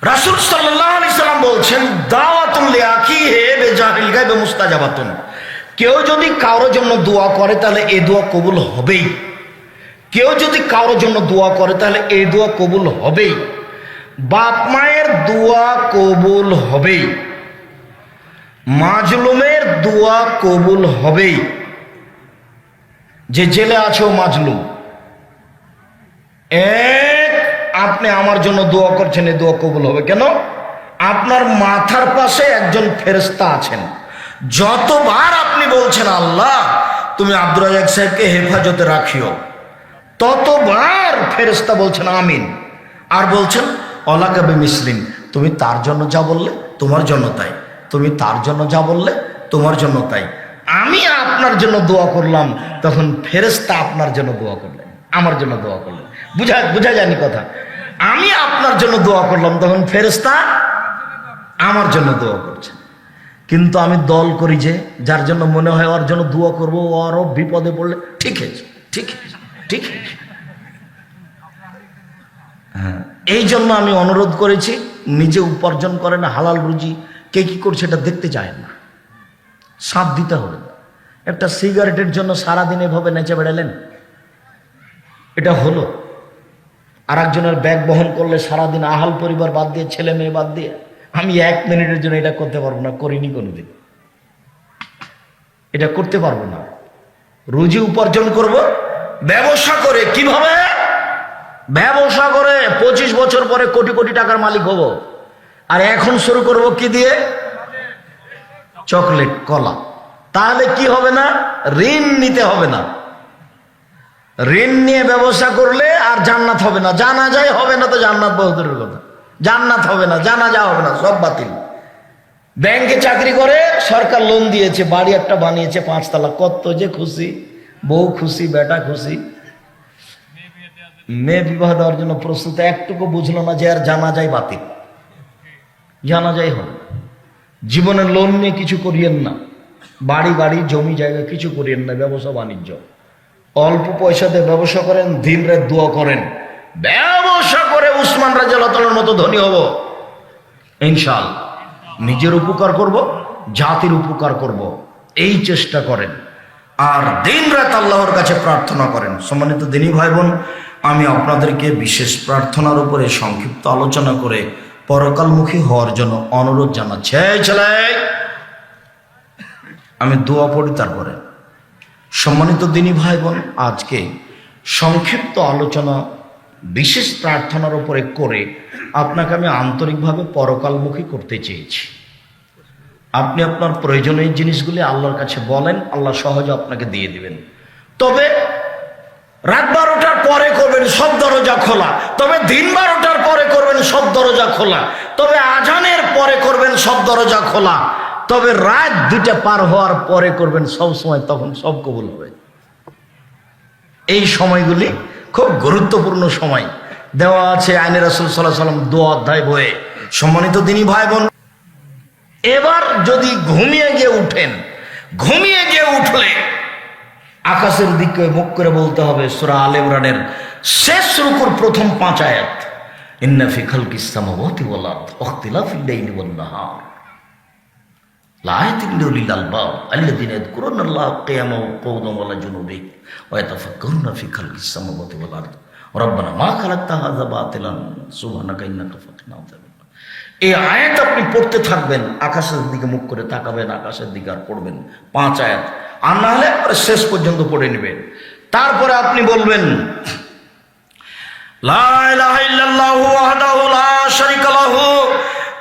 রাসূল সাল্লাল্লাহু আলাইহি সাল্লাম বলছেন, দাওয়াতুন লিআখিহি বিজাহিল গায়ব মুস্তাজাবাতুন। কেউ যদি কারোর জন্য দোয়া করে তাহলে এই দোয়া কবুল হবেই। কেউ যদি কারোর জন্য দোয়া করে তাহলে এই দোয়া কবুল হবেই। বাপ মায়ের দোয়া কবুল হবেই, মাজলুমের দোয়া কবুল হবেই। যে জেলে আছে ও মাজলুম, আপনি আমার জন্য দোয়া করছেন, এই দোয়া কবুল হবে। কেন? আপনার মাথার পাশে একজন ফেরেশতা আছেন। যতবার আপনি বলছেন আল্লাহ তুমি আব্দুর রাজ্জাক সাহেবকে হেফাজতে রাখিও, ততবার ফেরেশতা বলছেন আমিন। আর বলছেন অলাকাবে মিসলিম, তুমি তার জন্য যা বললে তোমার জন্য তাই, তুমি তার জন্য যা বললে তোমার জন্য তাই। আমি আপনার জন্য দোয়া করলাম, তখন ফেরেশতা আপনার জন্য দোয়া করলেন, আমার জন্য দোয়া করলেন। বুঝা যায়নি কথা? আমি আপনার জন্য দোয়া করলাম, তখন ফেরেশতা আমার জন্য দোয়া করছেন। কিন্তু আমি দল করি যে যার জন্য মনে হয় ওর জন্য দোয়া করবো, ও আরো বিপদে পড়লে ঠিক আছে, ঠিক আছে, ঠিক আছে। হ্যাঁ, এই জন্য আমি অনুরোধ করেছি, নিজে উপার্জন করেন হালাল রুজি, কে কি করছে এটা দেখতে চায় না, সাথ দিতে হবে। একটা সিগারেটের জন্য সারাদিন এভাবে নেচে বেড়ালেন, এটা হলো? আর একজনের ব্যাগ বহন করলে সারাদিন আহাল পরিবার বাদ দিয়ে, ছেলে মেয়ে বাদ দিয়ে, আমি 1 মিনিটের জন্য এটা করতে পারবো না, করিনি কোনোদিন, এটা করতে পারবো না। রুজি উপার্জন করব ব্যবসা করে। কিভাবে? ব্যবসা করে 25 বছর পরে কোটি কোটি টাকার মালিক হব। আর এখন শুরু করব কি দিয়ে? চকলেট, কলা। তাহলে কি হবে না? ঋণ নিতে হবে না। ঋণ নিয়ে ব্যবসা করলে আর জান্নাত হবে না, জানাজাই হবে না, তো জান্নাত বহুদূরের কথা। জান্নাত হবে না, জানাজা হবে না, সব বাতিল। ব্যাংকে চাকরি করে, সরকার লোন দিয়েছে, বাড়ি একটা বানিয়েছে 5 তলা, কত যে খুশি, বউ খুশি, বেটা খুশি। মেয়ে বিবাহ দেওয়ার জন্য প্রস্তুত, একটুকু বুঝলো না যে আর জানাজাই বাতিল, জানাজাই হবে। জীবনের লোন নিয়ে কিছু করিয়েন না, বাড়ি জমি জায়গা কিছু করিয়েন না। ব্যবসা বাণিজ্য অল্প পয়সা দিয়ে ব্যবসা করেন, দিন রাত দোয়া করেন, ব্যবসা করে উসমান রাদিয়াল্লাহু তাআলার মতো ধনী হব ইনশাআল্লাহ। নিজের উপকার করব, জাতির উপকার করব, এই চেষ্টা করেন। আর দিন রাত আল্লাহর কাছে প্রার্থনা করেন। সম্মানিত দিনী ভাই বোন, আমি আপনাদেরকে বিশেষ প্রার্থনার উপরে সংক্ষিপ্ত আলোচনা করে পরকালমুখী হওয়ার জন্য অনুরোধ জানাচ্ছি। ছেলে, আমি দোয়া পড়ি তারপরে। সম্মানিত দিনী ভাই বোন, আজকে সংক্ষিপ্ত আলোচনা বিশেষ প্রার্থনার উপরে করে আপনাকে আমি আন্তরিকভাবে পরকালমুখী করতে চেয়েছি। আপনি আপনার প্রয়োজনীয় জিনিসগুলি আল্লাহর কাছে বলেন, আল্লাহ সহজে আপনাকে দিয়ে দিবেন। তবে রাত 12টার পরে করবেন, সব দরজা খোলা। তবে দিন 12টার পরে করবেন, সব দরজা খোলা। তবে আজানের পরে করবেন, সব দরজা খোলা। তবে রাত 2টা পার হওয়ার পরে করবেন সব সময়, তখন সব কবুল হবে। এই সময়গুলি খুব গুরুত্বপূর্ণ সময়, দেওয়া আছে আইনে রাসূল সাল্লাল্লাহু আলাইহি ওয়াসাল্লাম 2 অধ্যায় বইয়ে। সম্মানিত দিনী ভাই বোন, এবার যদি ঘুমিয়ে গিয়ে উঠেন, ঘুমিয়ে গিয়ে উঠলে আকাশের দিকে মুখ করে বলতে হবে সূরা আলে ইমরানের শেষ রুকুর প্রথম 5 আয়াত, ইন্না ফি খালকিস সামাওয়াতি ওয়াল আরদি ওয়াখতিলাফিল লাইলি ওয়ান নাহার লাআয়াতিন লিউলিল আলবাব আল্লাযীনা ইয়াযকুরুনাল্লাহা কিয়ামান ওয়া qu'udan ওয়া আলা জুনুবিহিম ওয়া ইয়াতাফাক্কারুনা ফি খালকিস সামাওয়াতি ওয়াল আরদি রাব্বানা মা খালাকতা হাযা বাতিলান সুবহানাকা ইন্নাকা ফাকিনা আযাবান। এই আয়াত আপনি পড়তে থাকবেন, আকাশের দিকে মুখ করে তাকাবেন, আকাশের দিকে আর পড়বেন 5 আয়াত। আর না হলে শেষ পর্যন্ত পড়ে নেবেন। তারপরে আপনি বলবেন লা ইলাহা ইল্লাল্লাহু ওয়াহদাহু লা শারীকা লাহু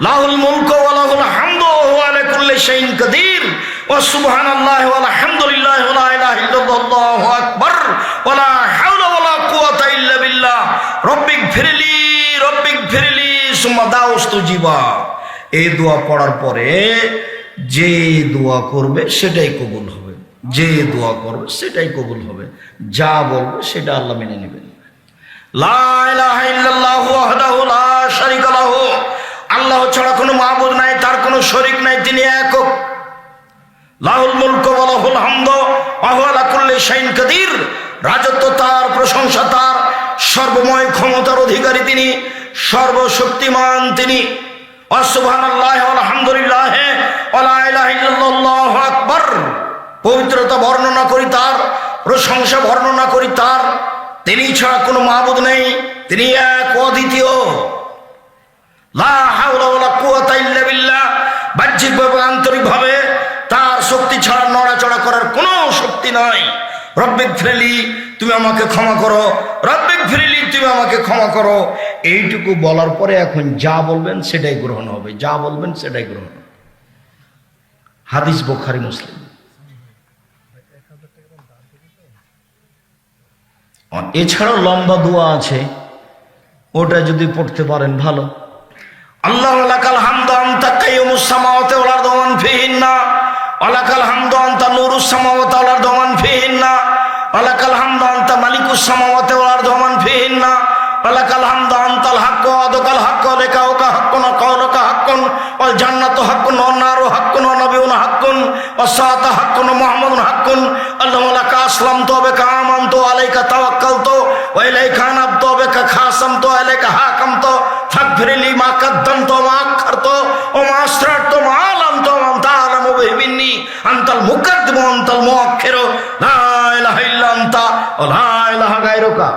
লাহুল মুলকু ওয়া লাহুল হামদু ওয়া হুয়া আলা কুল্লি শাইইন কাদির ওয়া সুবহানাল্লাহি ওয়া আলহামদুলিল্লাহি ওয়া লা ইলাহা ইল্লাল্লাহু আল্লাহু আকবার ওয়া লা হাওলা ওয়া লা কুওয়াতা ইল্লা বিল্লাহ রব্বিগফিরলি সুম্মা দাউস্তুজিবা। এই দোয়া পড়ার পরে যে দোয়া করবে সেটাই কবুল হবে, যে দোয়া করবে সেটাই কবুল হবে, যা বলবে সেটা আল্লাহ মেনে নেবেন। লা ইলাহা ইল্লাল্লাহু ওয়াহদাহু লা শারীকা লাহু, আল্লাহ ছাড়া কোনো মাবুদ নাই, তার কোনো শরীক নাই, তিনি একক। লাহুল মুলকু ওয়া লাহুল হামদু ওয়া হুয়া আলা কুল্লি শাইইন কাদির, রাজত্ব তার, প্রশংসা তার, সর্বময় ক্ষমতার অধিকারী তিনি, সর্বশক্তিমান তিনি। সুবহানাল্লাহ আলহামদুলিল্লাহ ওয়া লা ইলাহা ইল্লাল্লাহু আকবার। পবিত্রতা বর্ণনা করি তার, প্রশংসা বর্ণনা করি তার। তিনি ছাড়া কোনো মাবুদ নেই, তিনি এক অদ্বিতীয়। লা হাওলা ওয়ালা কুওয়াতা ইল্লা বিল্লাহ। বাহ্যিকভাবে আন্তরিকভাবে তার শক্তি ছাড়া নড়াচড়া করার কোনো শক্তি নাই। রব্বিক ফিরলি, তুমি আমাকে ক্ষমা করো, রব্বিক ফিরলি, তুমি আমাকে ক্ষমা করো। এইটুকু বলার পরে এখন যা বলবেন সেটাই গ্রহণ হবে, যা বলবেন সেটাই গ্রহণ হবে। হাদিস বুখারী মুসলিম। এছাড়াও লম্বা দোয়া আছে, ওটা যদি পড়তে পারেন ভালো। আল্লাহু লাকাল হামদু আনতা কাইয়ুমুস সামাওয়াতি ওয়াল আরদি ওয়া মান ফিহিন্না ওয়া লাকাল হামদু আনতা নূরুস সামাওয়াতি ওয়াল আরদি ওয়া মান ফিহিন্না ওয়া লাকাল হামদু আনতা মালিকুস সামাওয়াতি ওয়াল আরদি ওয়া মান ফিহিন্না ওয়া লাকাল হামদু আনতাল হাক্কু ওয়া আদকাল হাক্কু লিকাউকা হাক্কুন ওয়া কাওলুকা হাক্কুন ওয়াল জান্নাতু হাক্কুন ওয়ান নারু হাক্কুন ওয়া নাবিয়ুনা হাক্কুন ওয়াস সাআতু হাক্কুন ওয়া মুহাম্মাদুন হাক্কুন। আল্লাহুম্মা লাকা আসলামতু ওয়া বিকা আমানতু ওয়া আলাইকা তাওয়াক্কালতু ওয়া ইলাইকা আনাবতু ওয়া বিকা খাসামতু ওয়া ইলাইকা হাকামতু ফাগফিরলি মা কাদ্দামতু ওয়া মা আখখারতু ওয়া মা আসরারতু ওয়া মা আ'লানতু ওয়া আনতা আ'লামু বিহি মিন্নি আনতাল মুকাদ্দিমু ওয়া আনতাল মুআখিরু লা ইলাহা ইল্লা আনতা ওয়া লা ইলাহা গায়রুকা।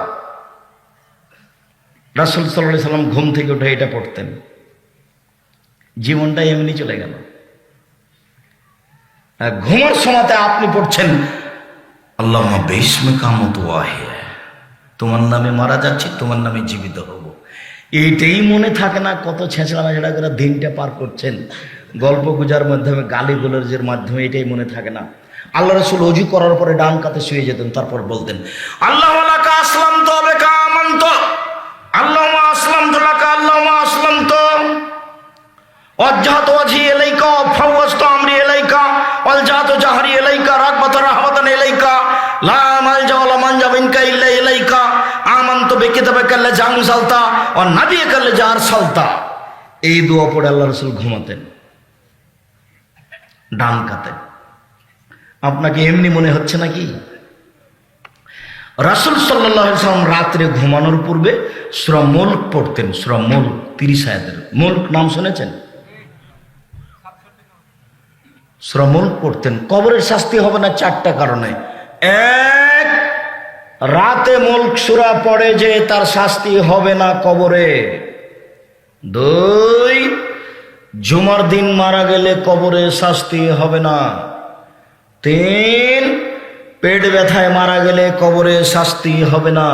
রাসূল সাল্লাল্লাহু আলাইহি সাল্লাম ঘুম থেকে উঠে এটা পড়তেন, জীবনটা এমনি চলে গেল। ঘুমার সময়তে আপনি পড়ছেন আল্লাহুম্মা বিসমিকা আমুতু ওয়া আহইয়া, তোমার নামে মারা যাচ্ছি, তোমার নামে জীবিত হব। এইটাই মনে থাকে না, কত ছেঁচড়া মেচড়া করে দিনটা পার করছেন, গল্প গুজার মাধ্যমে, গালি গোলজের মাধ্যমে, এটাই মনে থাকে না। আল্লাহ রাসূল ওযু করার পরে ডান কাতে শুয়ে যেতেন, তারপর বলতেন আল্লাহুম্মা লাকা আসলামতু ওয়া বিকা আমানতু, আল্লাহুম্মা আসলামতু লাকা, আল্লাহুম্মা আসলামতু ওয়াজহাতু ওয়াজহি ইলাইকা ওয়া ফাওয়াজতু আমরি ইলাইকা ওয়ালজাতু জাহরি ইলাইকা রাগবাতান রাহবাতান ইলাইকা লা মালজা ওয়া লা মানজা মিনকা ইল্লা ইলাইকা আমানতু বিকিতাবিকা আল্লাযী আনজালতা ওয়া নাবিয়্যিকা আল্লাযী আরসালতা। এই দোয়া পড়ে আল্লাহ রাসূল ঘুমাতেন ডান কাতে। আপনাকে এমনি মনে হচ্ছে নাকি? রাসূল সাল্লাল্লাহু আলাইহি ওয়াসাল্লাম রাত্রে ঘুমানোর পূর্বে সূরা মুলক পড়তেন। সূরা মুলক 30 আয়াতের। মুলক নাম শুনেছেন? সূরা মুলক পড়তেন। কবরের শাস্তি হবে না 4টা কারণে। এক, রাতে মুলক সূরা পড়ে যে তার শাস্তি হবে না কবরে। 2, জুমার দিন মারা গেলে কবরে শাস্তি হবে না। 3, পেট ব্যথায় মারা গেলে কবরে শাস্তি হবে না।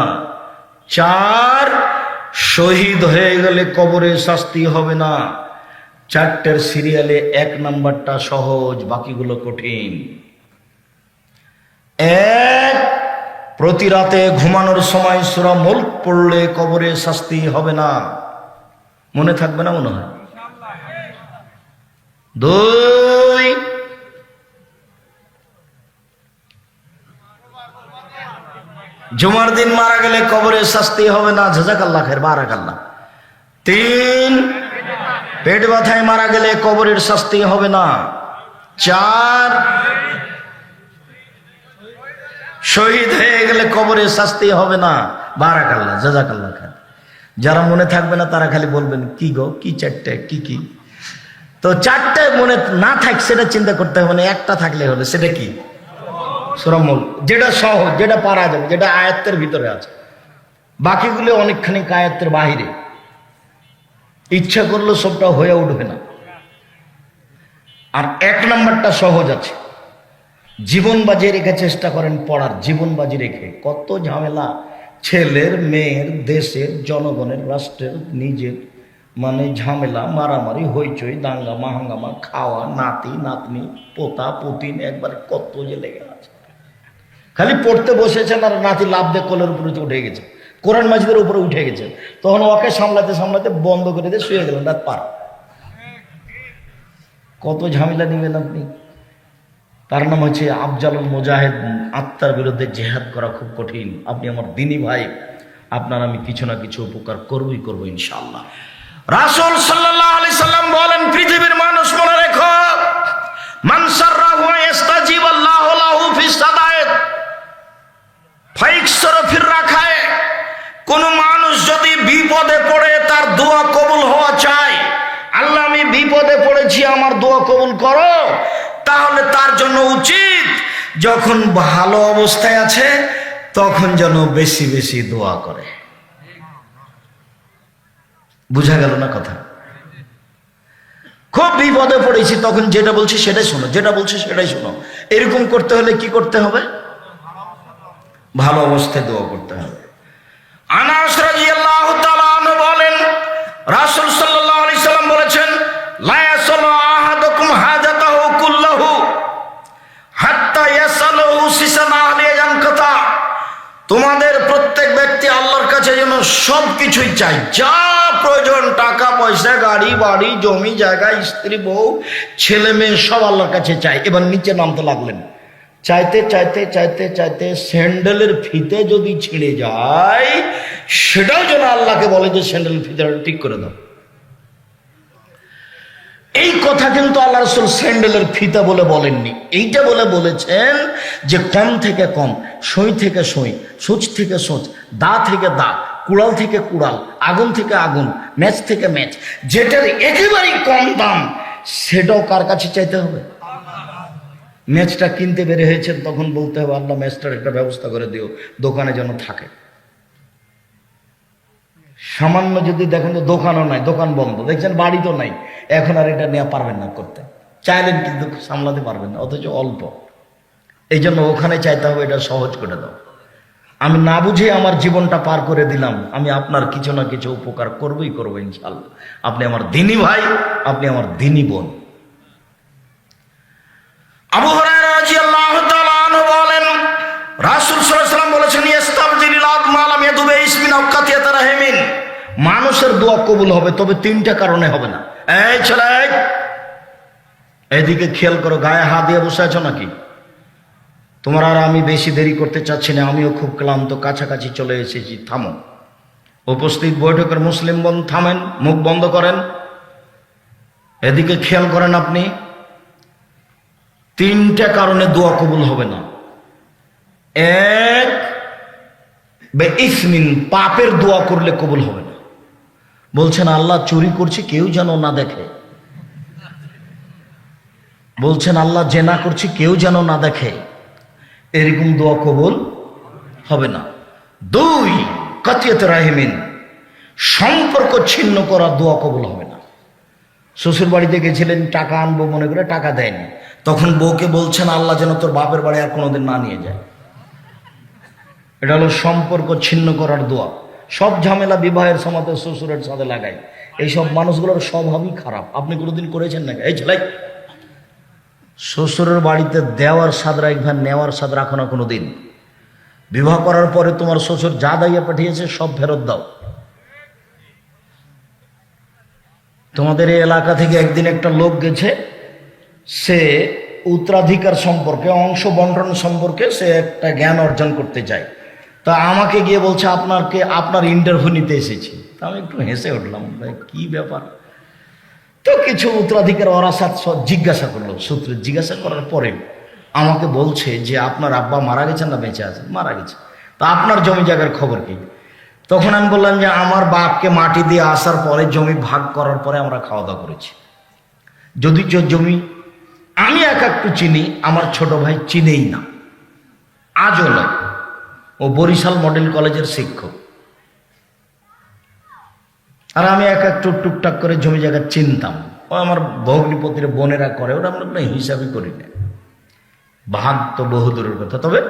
4, শহীদ হয়ে গেলে কবরে শাস্তি হবে না। 4টের সিরিয়ালে 1 নাম্বারটা সহজ, বাকিগুলো কঠিন। 1, প্রতি রাতে ঘুমানোর সময় সূরা মুলক পড়লে কবরে শাস্তি হবে না। মনে থাকবে না মনে হয়? 2, জুমার দিন মারা গেলে কবরে শাস্তি হবে না। জাযাকাল্লাহ খায়ের, বারাকাল্লাহ। 3, পেট ব্যথায় মারা গেলে কবরের শাস্তি হবে না। 4, শহীদ হয়ে গেলে কবরের শাস্তি হবে না। বারাকাল্লাহ, জাযাকাল্লাহ খায়ের। যারা মনে থাকবে না তারা খালি বলবেন কি গো, কি 4টে, কি? তো 4টে মনে না থাক সেটা চিন্তা করতে হবে না, একটা থাকলে হলো। সেটা কি? সূরা মুলক, যেটা সহজ, যেটা পারা যাবে, যেটা আয়াতের ভিতরে আছে। বাকিগুলো অনেকখানি আয়াতের বাহিরে, ইচ্ছা করলে সবটা হয়ে উঠবে না। আর 1 নাম্বারটা সহজ আছে। জীবন বাজি রেখে চেষ্টা করেন পড়ার, জীবন বাজি রেখে। কত ঝামেলা ছেলের, মেয়ের, দেশের, জনগণের, রাষ্ট্রের, নিজের, মানে ঝামেলা, মারামারি, হইচই, দাঙ্গা মাহাঙ্গামা, খাওয়া, নাতি নাতনি, পোতা পুতিন, একবার কত যে লেগে আছে। খালি পড়তে বসেছেন আর নাতি লাভ দিয়ে কোলের উপরে উঠে গেছে, কোরআন মাজিদের উপরে উঠে গেছে, তখন ওকে সামলাতে সামলাতে বন্ধ করে দিয়ে শুয়ে গেলেন রাত পার। কত ঝামেলা নেবেন আপনি? তার নাম হচ্ছে আফজালুল মুজাহিদ। আত্মার বিরুদ্ধে জেহাদ করা খুব কঠিন। আপনি আমার দিনী ভাই, আপনার আমি কিছু না কিছু উপকার করবই করবো ইনশাআল্লাহ। রাসূল সাল্লাল্লাহু আলাইহি সাল্লাম বলেন, পৃথিবীর মানুষ মনে রেখো, মান সাররাহু ইস্তাজিব আল্লাহু লাহু ফিস সাদায়েত ফাইকসর ফির রাখায়। কোন মানুষ যদি বিপদে পড়ে তার দোয়া কবুল হওয়া চায়, আল্লাহ আমি বিপদে পড়েছি আমার দোয়া কবুল করো, তাহলে তার জন্য উচিত যখন ভালো অবস্থায় আছে তখন যেন বেশি বেশি দোয়া করে। বুঝা গেল না কথা? খুব বিপদে পড়েছি তখন যেটা বলছি সেটাই শোনো, যেটা বলছি সেটাই শোনো, এরকম করতে হলে কি করতে হবে? ভালো অবস্থায় দোয়া করতে হবে। আনাস রাদিয়াল্লাহু তাআলা আনহু বলেন, রাসূল সাল্লাল্লাহু আলাইহি সাল্লাম বলেছেন, লা ইয়াসালু আহাদুকুম হাজাতাহু কুল্লাহু হাত্তা ইয়াসালুহু সিসান আহলি ইয়ানকাতা। তোমাদের প্রত্যেক ব্যক্তি আল্লাহর কাছে যেন সব কিছুই চাই, যা প্রয়োজন, টাকা পয়সা, গাড়ি বাড়ি, জমি জায়গা, স্ত্রী বউ ছেলে মেয়ে সব আল্লাহর কাছে চাই। এবার নিচে নামতে লাগলেন, চাইতে চাইতে চাইতে চাইতে স্যান্ডেলের ফিতে যদি ছিঁড়ে যায় সেটাও যেন আল্লাহকে বলে যে স্যান্ডেলের ফিতেটা ঠিক করে দাও। এই কথা কিন্তু আল্লাহ রাসূল স্যান্ডেলের ফিতা বলে বলেননি, এইটা বলে বলেছেন যে কম থেকে কম, সই থেকে সই, সূচ থেকে সূচ, দা থেকে দা, কুড়াল থেকে কুড়াল, আগুন থেকে আগুন, ম্যাচ থেকে ম্যাচ, যেটার একেবারেই কম দাম সেটাও কার কাছে চাইতে হবে? ম্যাচটা কিনতে বের হয়েছেন তখন বলতে হবে আল্লাহ ম্যাচটার একটা ব্যবস্থা করে দিও, দোকানে যেন থাকে। সামান্য যদি দেখেন তো দোকানও নাই, দোকান বন্ধ, দেখছেন বাড়ি তো নাই, এখন আর এটা নেওয়া পারবেন না করতে, চাইলেন কিন্তু সামলাতে পারবেন না, অথচ অল্প। এই জন্য ওখানে চাইতে হবে এটা সহজ করে দাও। আমি না বুঝে আমার জীবনটা পার করে দিলাম, আমি আপনার কিছু না কিছু উপকার করবই করবো ইনশাআল্লাহ। আপনি আমার দিনী ভাই, আপনি আমার দিনী বোন। আবু হুরায়রা রাদিয়াল্লাহু তাআলা আনহু বলেন, রাসূল সাল্লাল্লাহু আলাইহি ওয়াসাল্লাম বলেছেন, ইস্তাবজিলিল আদমা লাম ইয়াদুবে ইসমিন আও কাতিয়াত রাহিমিন। মানুষের দোয়া কবুল হবে, তবে তিনটা কারণে হবে না। এই ছেলে, এদিকে খেয়াল করো, গায়ে হাত দিয়ে বসে আছো নাকি? তোমার আর আমি বেশি দেরি করতে চাচ্ছি না, আমিও খুব ক্লান্ত, কাছাকাছি চলে এসেছি। থামো, উপস্থিত বৈঠকের মুসলিম বোন থামেন, মুখ বন্ধ করেন, এদিকে খেয়াল করেন। আপনি তিনটা কারণে দোয়া কবুল হবে না। এক, বেইসমিন, পাপের দোয়া করলে কবুল হবে না। বলছেন আল্লাহ চুরি করছি কেউ যেন না দেখে, বলছেন আল্লাহ জেনা করছি কেউ যেন না দেখে, এরকম দোয়া কবুল হবে না। দুই, কাতিয়াত রাহিমিন, সম্পর্ক ছিন্ন করা দোয়া কবুল হবে না। শ্বশুর বাড়িতে গেছিলেন, টাকা আনবো মনে করে টাকা দেয়নি, তখন বউকে বলছেন আল্লাহ যেন তোর বাপের বাড়ি আর কোনোদিন না নিয়ে যায়। এটা হলো সম্পর্ক ছিন্ন করার দোয়া। সব ঝামেলা বিবাহের সময় শ্বশুরের সাথে লাগায়, এইসব মানুষগুলোর স্বভাবই খারাপ। আপনি কোনোদিন করেছেন নাকি? এই ছেলে, শ্বশুরের বাড়িতে দেওয়ার স্বাদ রাখবেন, নেওয়ার স্বাদ রাখো না কোনোদিন। বিবাহ করার পরে তোমার শ্বশুর যা দাইয়া পাঠিয়েছে সব ফেরত দাও। তোমাদের এই এলাকা থেকে একদিন একটা লোক গেছে, সে উত্তরাধিকার সম্পর্কে, অংশ বন্টন সম্পর্কে সে একটা জ্ঞান অর্জন করতে চায়। তা আমাকে গিয়ে বলছে আপনার ইন্টারভিউ নিতে এসেছি। তা আমি একটু হেসে উঠলাম, ভাই কি ব্যাপার? তো কিছু উত্তরাধিকার ওরাসাত জিজ্ঞাসা করলো, সূত্রে জিজ্ঞাসা করার পরে আমাকে বলছে যে আপনার আব্বা মারা গেছেন না বেঁচে আছেন? মারা গেছে। তা আপনার জমি জায়গার খবর কি? তখন আমি বললাম যে আমার বাপকে মাটি দিয়ে আসার পরে, জমি ভাগ করার পরে আমরা খাওয়া দাওয়া করেছি। যদি জমি আমি একটু চিনি, আমার ছোট ভাই চিনেই না, আজও নয়। ও বরিশাল মডেল কলেজের শিক্ষক, আর আমি একটু টুকটাক করে জমি জায়গা চিনতাম। ও আমার ভগ্নিপতির বোনেরা করে, ওটা আমরা কোনো হিসাবই করি না। ভাগ তো বহুদূরের কথা, তবে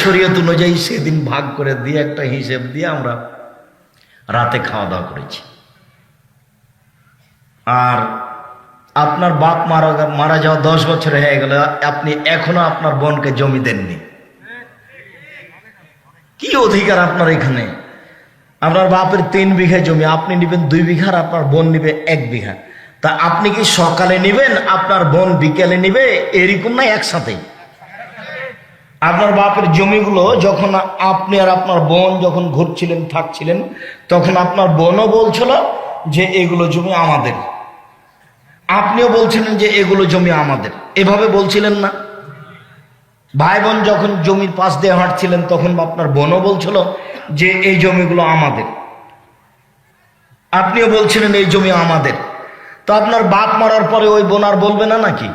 শরীয়ত অনুযায়ী সেদিন ভাগ করে দিয়ে একটা হিসেব দিয়ে আমরা রাতে খাওয়া দাওয়া করেছি। আর আপনার বাপ মারা যাওয়া 10 বছর হয়ে গেল, আপনি এখনো আপনার বোনকে জমি দেননি। কি অধিকার আপনার এখানে? আপনার বাপের 3 বিঘা জমি, আপনি নিবেন 2 বিঘা, আর আপনার বোন নিবে 1 বিঘা। তা আপনি কি সকালে নিবেন, আপনার বোন বিকেলে নিবে, এরকম না একসাথে? আপনার বাপের জমিগুলো যখন আপনি আর আপনার বোন যখন ঘুরছিলেন, থাকছিলেন, তখন আপনার বোনও বলছিল যে এগুলো জমি আমাদের, আপনিও বলছিলেন যে এগুলো জমি আমাদের, এভাবে বলছিলেন না? ভাই বোন যখন জমির পাশ দিয়ে হাঁটছিলেন, তখন আপনার বোনও বলছিল যে এই জমিগুলো আমাদের। আপনিও বলছিলেন এই জমি আমাদের, তো আপনার বাপ মরার পরে ওই বোন আর বলবে না নাকি?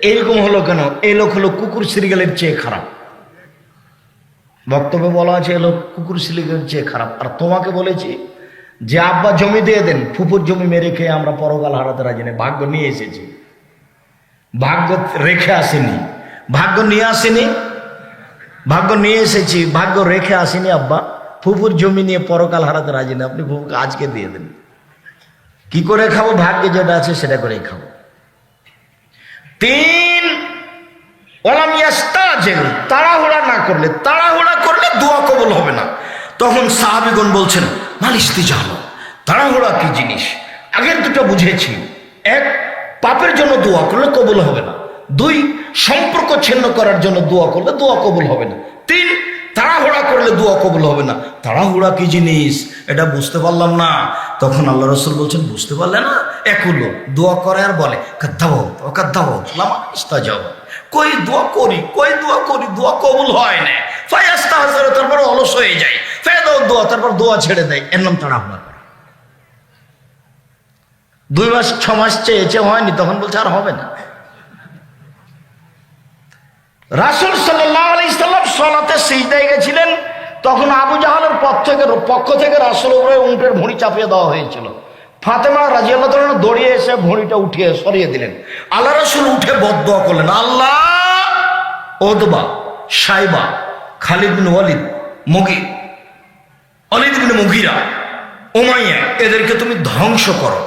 এরকম হলো কেন? এই লোক হলো কুকুর শ্রীগালের চেয়ে খারাপ। বক্তব্যে বলা আছে এ লোক কুকুর শ্রীগালের চেয়ে খারাপ। আর তোমাকে বলেছি যে আব্বা জমি দিয়ে দেন, ফুপুর জমি মেরে খেয়ে আমরা পরকাল হারাতে রাজি নেই। ভাগ্য নিয়ে এসেছি, ভাগ্য রেখে আসেনি, ভাগ্য নিয়ে আসেনি, ভাগ্য নিয়ে এসেছি, ভাগ্য রেখে আসেনি। আব্বা ফুপুর জমি নিয়ে পরকাল হারাতে রাজি নেই, আপনি ফুপুকে আজকে দিয়ে দেন। কি করে খাবো? ভাগ্যে যেটা আছে সেটা করেই খাবো। 3, তাড়াহুড়া না করলে, তাড়াহুড়া করলে দোয়া কবুল হবে না। তখন সাহাবীগণ বলছেন মালিস্তিজালো, তাড়াহুড়া কি জিনিস? আগের দুটো বুঝেছি। 1, পাপের জন্য দোয়া করলে কবুল হবে না। 2, সম্পর্ক ছিন্ন করার জন্য দোয়া করলে দোয়া কবুল হবে না। 3, তাড়াহুড়া করলে দোয়া কবুল হবে না। তাড়াহুড়া কি জিনিস এটা বুঝতে পারলাম না। তখন আল্লাহ রাসূল বলছেন বুঝতে পারলে না? এক হলো দোয়া করে আর বলে কই দোয়া করি, কই দোয়া করি, দোয়া কবুল হয় না। তারপর অলস হয়ে যায়, দোয়া, তারপর দোয়া ছেড়ে দেয়। এর নাম তাড়াহুড়া করা। 2 মাস 6 মাস চেয়েছে, হয়নি, তখন বলছে আর হবে না। রাসূল সাল্লাল্লাহু আলাইহি সাল্লাম সালাতে সিজদায় গেছিলেন, তখন আবু জাহালের পক্ষ থেকে রাসূলের উপরে উটের ভুঁড়ি চাপিয়ে দেওয়া হয়েছিল। ফাতেমা রাদিয়াল্লাহু তাআলা দৌড়িয়ে এসে ভুঁড়িটা উঠিয়ে সরিয়ে দিলেন। আল্লাহ রাসূল উঠে বদদোয়া করলেন, আল্লাহ উতবা, শাইবা, খালিদ বিন ওয়ালিদ, ওয়ালিদ বিন মুগীরা, উমাইয়া, এদেরকে তুমি ধ্বংস করো।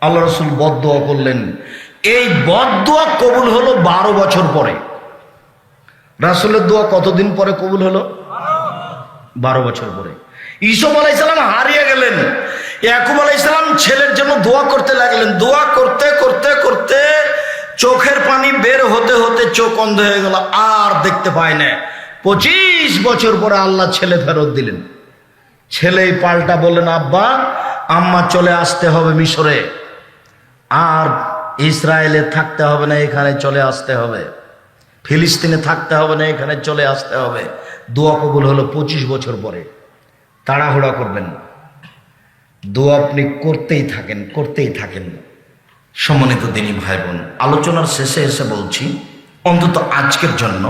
আল্লাহ রাসূল বদদোয়া করলেন। এই বদদোয়া কবুল হলো 12 বছর পরে। রাসূলের দোয়া কতদিন পরে কবুল হলো? 12 বছর পরে। ইসুফ আলাইহিস সালাম হারিয়ে গেলেন। ইয়াকুব আলাইহিস সালাম ছেলের জন্য দোয়া করতে লাগলেন। দোয়া করতে করতে করতে চোখের পানি বের হতে হতে চোখ অন্ধ হয়ে গেল, আর দেখতে পায় না। 25 বছর পরে আল্লাহ ছেলে ফেরত দিলেন। ছেলেই পাল্টা বললেন, আব্বা আম্মা চলে আসতে হবে মিশরে, আর ইসরায়েলে থাকতে হবে না, এখানে চলে আসতে হবে। ফিলিস্তিনে থাকতে হবে না, এখানে চলে আসতে হবে। দোয়া কবুল হলো 25 বছর পরে। তাড়াহুড়া করবেন না, দোয়া আপনি করতেই থাকেন, করতেই থাকেন। সম্মানিত দিনী ভাই বোন, আলোচনার শেষে এসে বলছি, অন্তত আজকের জন্য